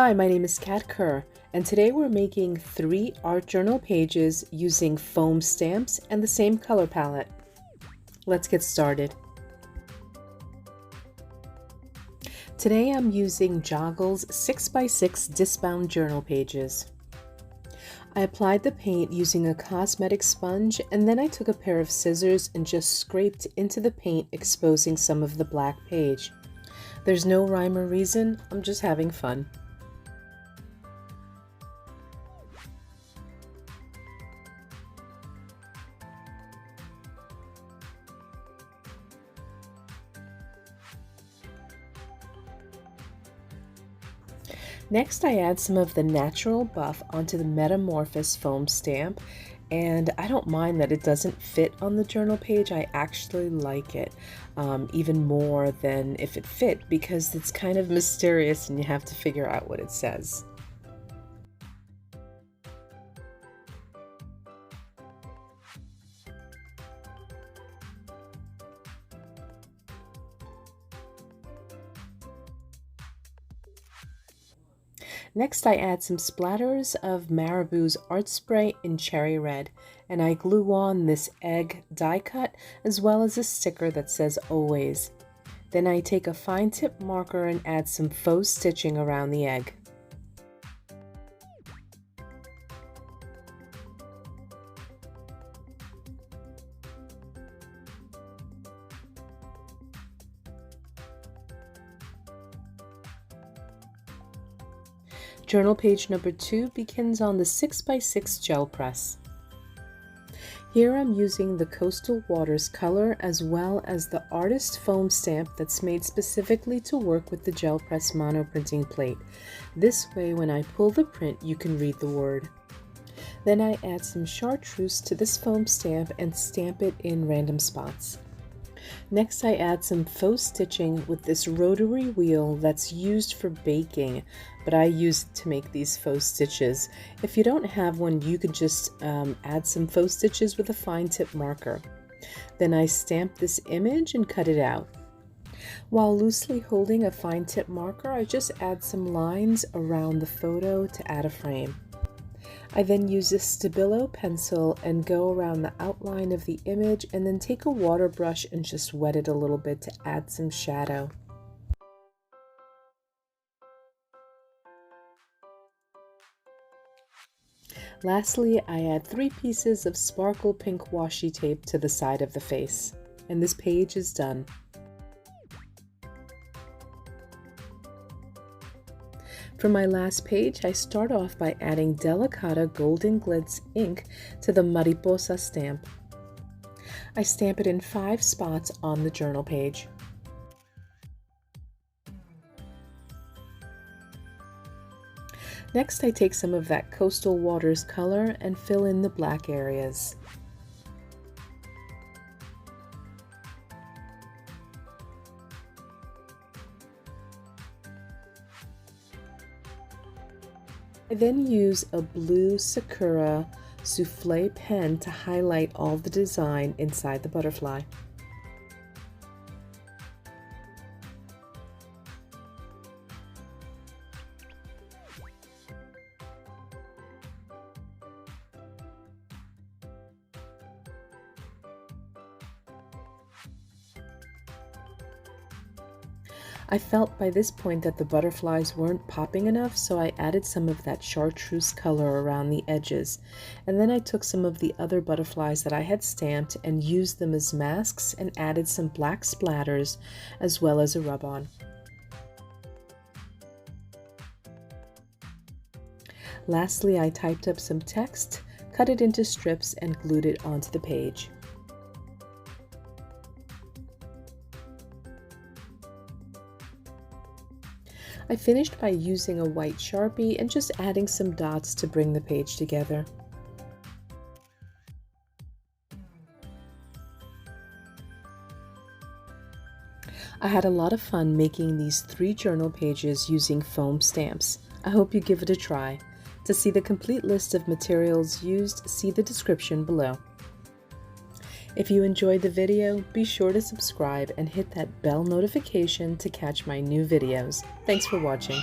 Hi, my name is Kat Kerr, and today we're making 3 art journal pages using foam stamps and the same color palette. Let's get started. Today I'm using Joggles 6x6 disc-bound journal pages. I applied the paint using a cosmetic sponge, and then I took a pair of scissors and just scraped into the paint, exposing some of the black page. There's no rhyme or reason, I'm just having fun. Next, I add some of the natural buff onto the Metamorphosis foam stamp, and I don't mind that it doesn't fit on the journal page. I actually like it even more than if it fit, because it's kind of mysterious and you have to figure out what it says. Next, I add some splatters of Marabou's art spray in cherry red, and I glue on this egg die cut as well as a sticker that says always. Then I take a fine tip marker and add some faux stitching around the egg. Journal page number 2 begins on the 6x6 gel press. Here I'm using the Coastal Waters color as well as the artist foam stamp that's made specifically to work with the gel press mono printing plate. This way, when I pull the print, you can read the word. Then I add some chartreuse to this foam stamp and stamp it in random spots. Next, I add some faux stitching with this rotary wheel that's used for baking, but I use it to make these faux stitches. If you don't have one, you could just add some faux stitches with a fine tip marker. Then I stamp this image and cut it out. While loosely holding a fine tip marker, I just add some lines around the photo to add a frame. I then use a Stabilo pencil and go around the outline of the image, and then take a water brush and just wet it a little bit to add some shadow. Lastly, I add 3 pieces of sparkle pink washi tape to the side of the face, and this page is done. For my last page, I start off by adding Delicata Gold Ink to the Mariposa stamp. I stamp it in 5 spots on the journal page. Next, I take some of that Coastal Waters color and fill in the black areas. I then use a blue Sakura Souffle pen to highlight all the design inside the butterfly. I felt by this point that the butterflies weren't popping enough, so I added some of that chartreuse color around the edges. And then I took some of the other butterflies that I had stamped and used them as masks and added some black splatters as well as a rub-on. Lastly, I typed up some text, cut it into strips, and glued it onto the page. I finished by using a white Sharpie and just adding some dots to bring the page together. I had a lot of fun making these 3 journal pages using foam stamps. I hope you give it a try. To see the complete list of materials used, see the description below. If you enjoyed the video, be sure to subscribe and hit that bell notification to catch my new videos. Thanks for watching.